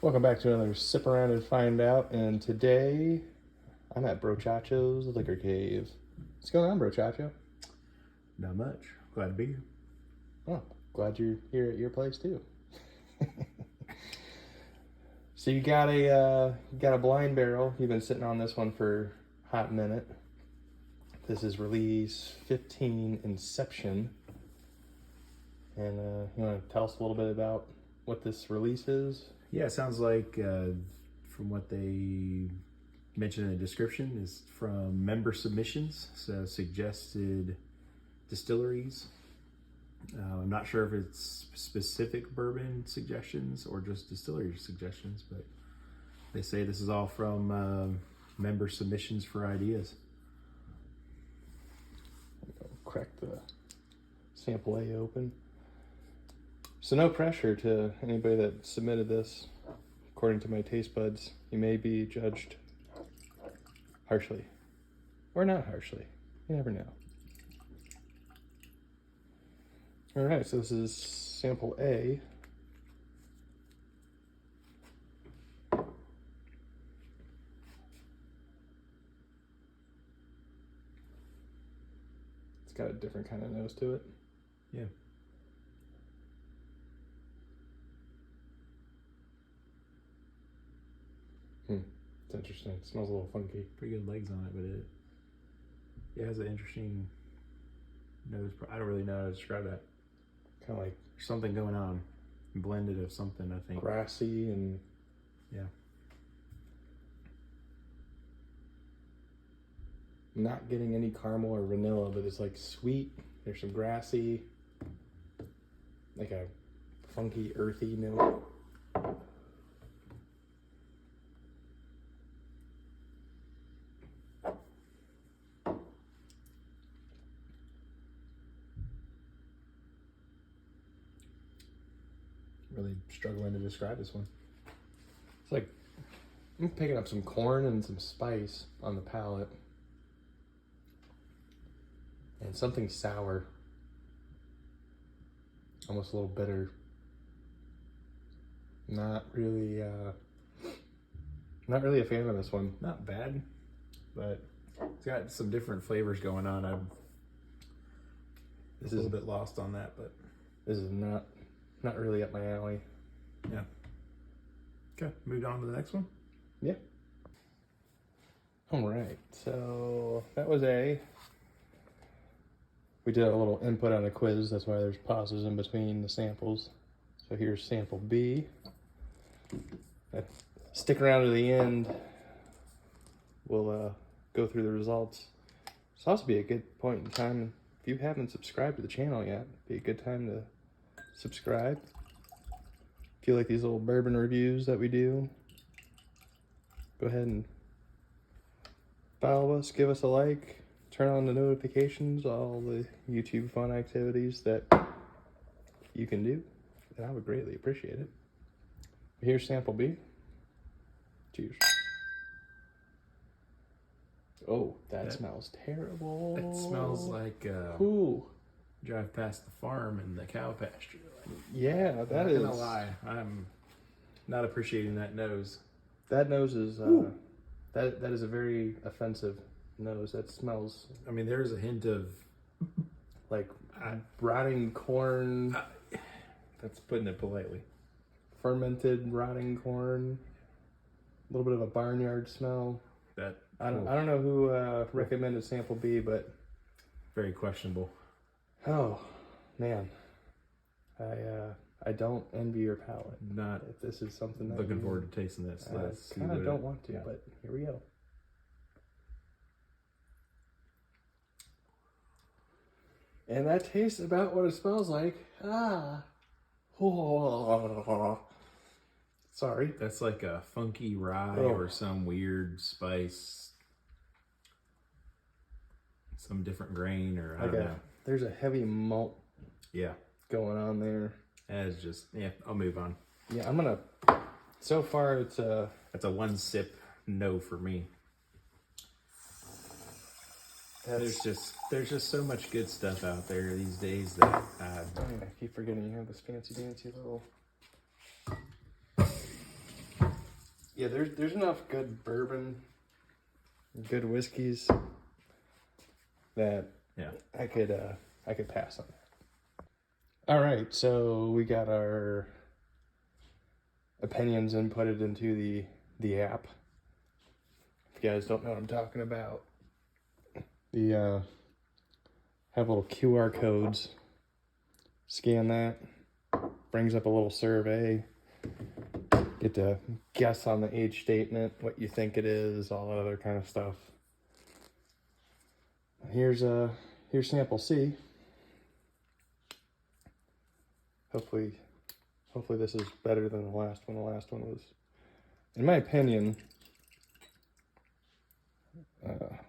Welcome back to another Sip Around and Find Out, and today I'm at Brochacho's Liquor Cave. What's going on, Brochacho? Not much. Glad to be here. Oh, glad you're here at your place too. So you got a blind barrel. You've been sitting on this one for a hot minute. This is release 15 Inception, and you want to tell us a little bit about what this release is? Yeah, it sounds like from what they mentioned in the description is from member submissions, so suggested distilleries. I'm not sure if it's specific bourbon suggestions or just distillery suggestions, but they say this is all from member submissions for ideas. Crack the sample A open. So no pressure to anybody that submitted this. According to my taste buds, you may be judged harshly or not harshly. You never know. All right, so this is sample A. It's got a different kind of nose to it. Yeah. It's interesting. It smells a little funky. Pretty good legs on it, but it has an interesting nose. I don't really know how to describe that. Kind of like There's something going on. Blended of something, I think. grassy and Yeah. not getting any caramel or vanilla, but it's like sweet. There's some grassy, like a funky, earthy note. Really struggling to describe this one. It's like I'm picking up some corn and some spice on the palate, and something sour, almost a little bitter. Not really a fan of this one. Not bad, but it's got some different flavors going on. I'm This a is little bit lost on that, but this is not really up my alley. yeah. Okay, moved on to the next one. Yeah. All right, so that was A. We did a little input on a quiz, that's why there's pauses in between the samples. So here's sample B. Stick around to the end. We'll go through the results. It's also be a good point in time. If you haven't subscribed to the channel yet, be a good time to subscribe. If you like these little bourbon reviews that we do, go ahead and follow us, give us a like, turn on the notifications, all the YouTube fun activities that you can do, and I would greatly appreciate it. Here's sample B. Cheers. Oh, that smells terrible. It smells like Ooh. drive past the farm and the cow pasture. Yeah, that I'm is. not gonna lie, I'm not appreciating that nose. That nose is that is a very offensive nose. That smells I mean, there's a hint of like rotting corn, that's putting it politely. fermented rotting corn. A little bit of a barnyard smell. That I don't know who recommended sample B, but very questionable. oh man, I don't envy your palate. Not If this is something that looking you- forward to tasting this. Let's see I kind what of it- don't want to, yeah. but here we go. And that tastes about what it smells like. Ah. Sorry. That's like a funky rye Oh. or some weird spice, some different grain, or I don't know. There's a heavy malt Yeah, going on there. it's just, yeah, I'll move on. Yeah, I'm gonna. So far, it's That's a one sip no for me. There's just so much good stuff out there these days that I keep forgetting you have this fancy dancy little Yeah, there's enough good bourbon, good whiskeys that Yeah. I could pass on that. All right, so we got our opinions inputted into the app. If you guys don't know what I'm talking about, the have little QR codes. Scan that, brings up a little survey. Get to guess on the age statement, what you think it is, all that other kind of stuff. Here's sample C. Hopefully this is better than the last one. The last one was, in my opinion, that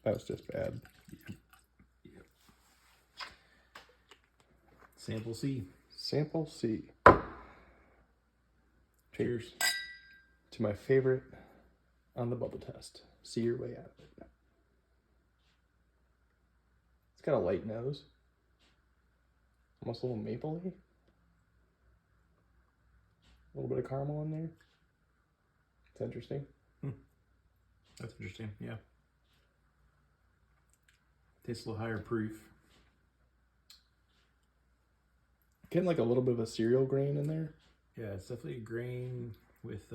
was just bad. Yep. Sample C. Sample C. Cheers. To my favorite on the bubble test. See your way out of it. It's got a light nose. Almost a little mapley. A little bit of caramel in there. It's interesting. That's interesting, yeah. Tastes a little higher proof. Getting like a little bit of a cereal grain in there. Yeah, it's definitely a grain with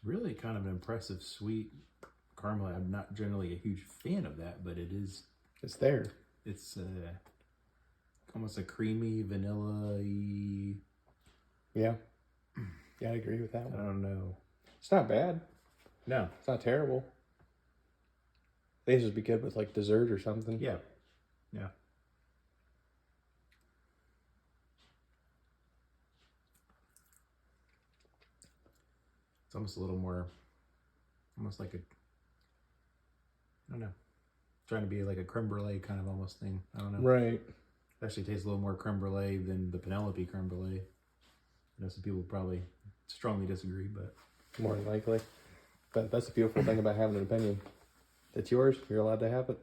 really kind of an impressive sweet caramel. I'm not generally a huge fan of that, but it is. It's there. It's almost a creamy, vanilla-y. Yeah. Yeah, I agree with that I one. don't know. It's not bad. No. It's not terrible. They just be good with like dessert or something. Yeah. Yeah. It's almost a little more, almost like a, I don't know, trying to be like a creme brulee kind of almost thing. I don't know. Right. It actually tastes a little more creme brulee than the Penelope creme brulee. I know some people would probably strongly disagree, but More than likely. But that's the beautiful thing about having an opinion. It's yours. You're allowed to have it.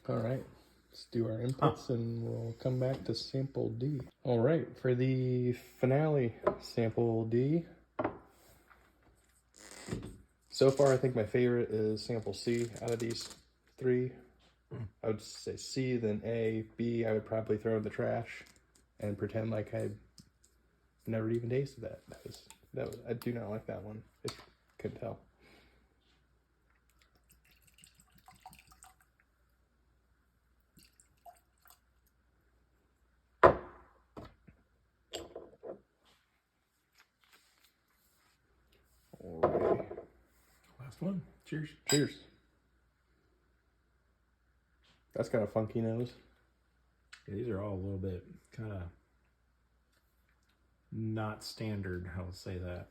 All right. Let's do our inputs and we'll come back to sample D. All right. For the finale sample D. So far, I think my favorite is sample C out of these three. I would say C, then A. B, I would probably throw in the trash and pretend like I never even tasted that. That was I do not like that one. I couldn't tell. Alrighty. last one. Cheers. Cheers. That's got a funky nose. Yeah, these are all a little bit kind of not standard, I will say that.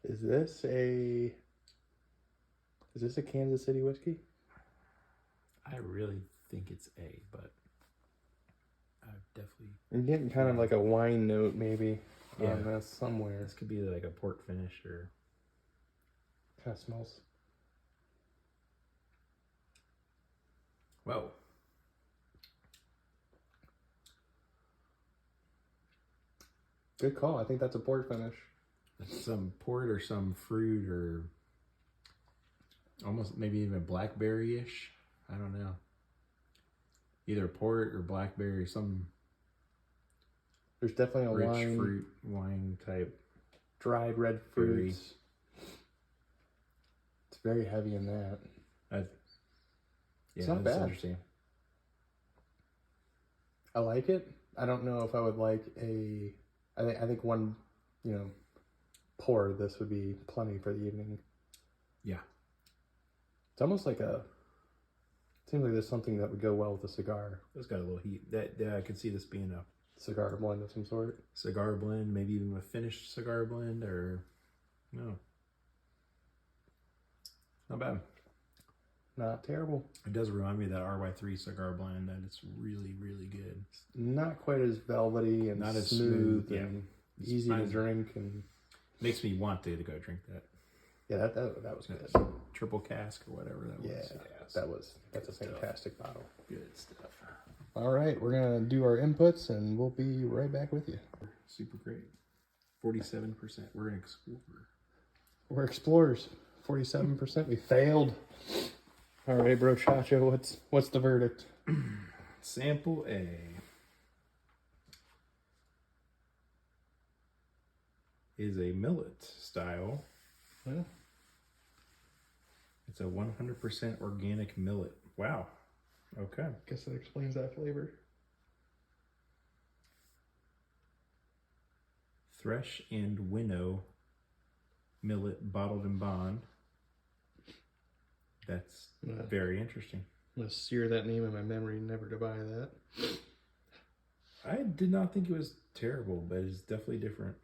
Is this a Kansas City whiskey? I really think it's A, but I've definitely... I'm getting kind of like a wine note maybe Yeah. on this somewhere. This could be like a port finish or... Kind of smells. Whoa. Good call. I think that's a port finish. That's some port or some fruit or almost maybe even blackberry-ish. I don't know. Either port or blackberry, some There's definitely a rich fruit wine type. dried red fruits. It's very heavy in that. Yeah, not that's bad. interesting. I like it. I don't know if I would like I think one, pour of this would be plenty for the evening. Yeah. It's almost like seems like there's something that would go well with a cigar. It's got a little heat. I could see this being a Cigar blend of some sort. cigar blend, maybe even a finished cigar blend or no. Not bad. Not terrible. It does remind me of that RY3 cigar blend that it's really, really good. Not quite as velvety and Not as smooth smooth, yeah. and It's easy to fine. drink, and Makes me want to go drink that. yeah, that was good. That triple cask or whatever that was. Yeah, that's a fantastic bottle. Good stuff. All right, we're gonna do our inputs and we'll be right back with you. Super great. 47%. We're an explorer. We're explorers. 47%. We failed. All right, bro, Chacho, what's the verdict? Sample A is a millet style. Well, It's a 100% organic millet. Wow. Okay. guess that explains that flavor. Thresh and winnow millet bottled in bond. That's Yeah. very interesting. I'm gonna sear that name in my memory, never to buy that. I did not think it was terrible, but it's definitely different.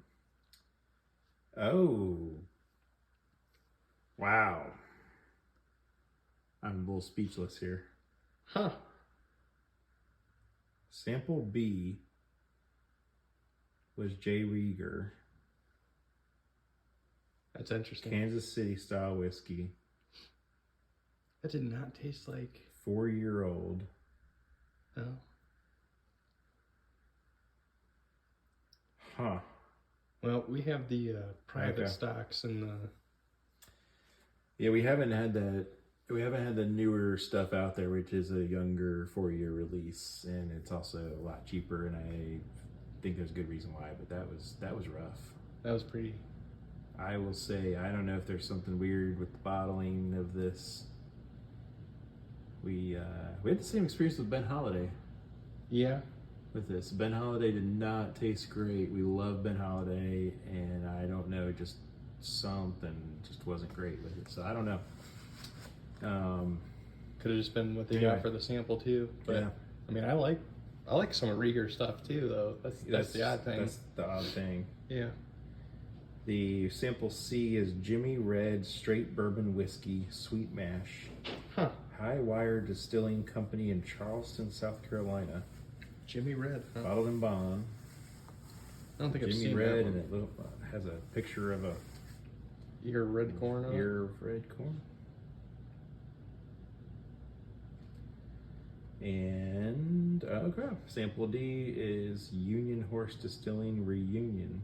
Oh. Wow. I'm a little speechless here. Huh. Sample B was J. Rieger, That's interesting. Kansas City style whiskey, That did not taste like. 4-year-old. Oh. Huh. Well, we have the private Okay. stocks and the. Yeah, we haven't had that. We haven't had the newer stuff out there, which is a younger 4-year release, and it's also a lot cheaper. And I think there's a good reason why, but that was rough. That was pretty. I will say, I don't know if there's something weird with the bottling of this. We had the same experience with Ben Holiday Yeah. with this. Ben Holiday did not taste great. We love Ben Holiday, and I don't know, just something just wasn't great with it. So I don't know. Could have just been what they Anyway. got for the sample too. But Yeah. I mean, I like some of Rieger stuff too, though. That's the odd thing. That's the odd thing. Yeah. The sample C is Jimmy Red Straight Bourbon Whiskey Sweet Mash, Huh. High Wire Distilling Company in Charleston, South Carolina. Jimmy Red. Huh? Bottled in bond. I don't think I've Jimmy seen Red, that and one. it has a picture of a Ear of red corn on it? ear of red corn. And okay, sample D is Union Horse Distilling Reunion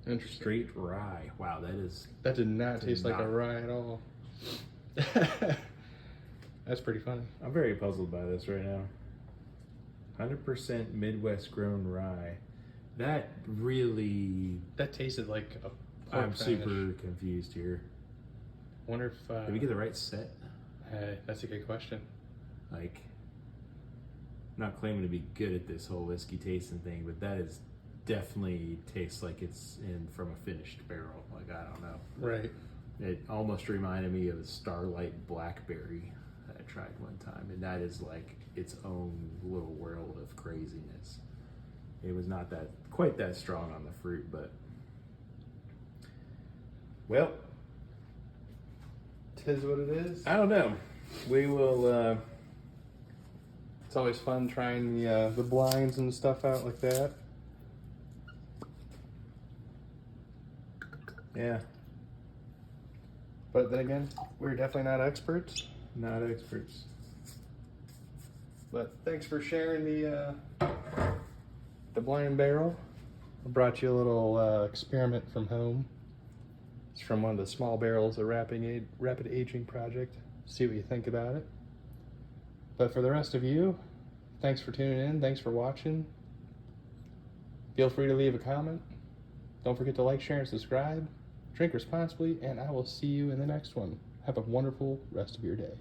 Interesting. Straight Rye. Wow, that is That did not Did taste like a not. rye at all. That's pretty funny. I'm very puzzled by this right now. 100% Midwest grown rye. That really, That tasted like a pork I'm finish. super confused here. Wonder if Did we get the right set? that's a good question. Like, I'm not claiming to be good at this whole whiskey tasting thing, but that is definitely tastes like it's in from a finished barrel. Like, I don't know. Right. It almost reminded me of a Starlight Blackberry that I tried one time, and that is like its own little world of craziness. It was not that quite that strong on the fruit, but well, Tis what it is. I don't know. We will. It's always fun trying the blinds and stuff out like that. Yeah, But then again, we're definitely not experts. not experts. But thanks for sharing the blind barrel. I brought you a little experiment from home. It's from one of the small barrels, a rapid aging project. See what you think about it. But for the rest of you, thanks for tuning in. Thanks for watching. Feel free to leave a comment. Don't forget to like, share, and subscribe. Drink responsibly, and I will see you in the next one. Have a wonderful rest of your day.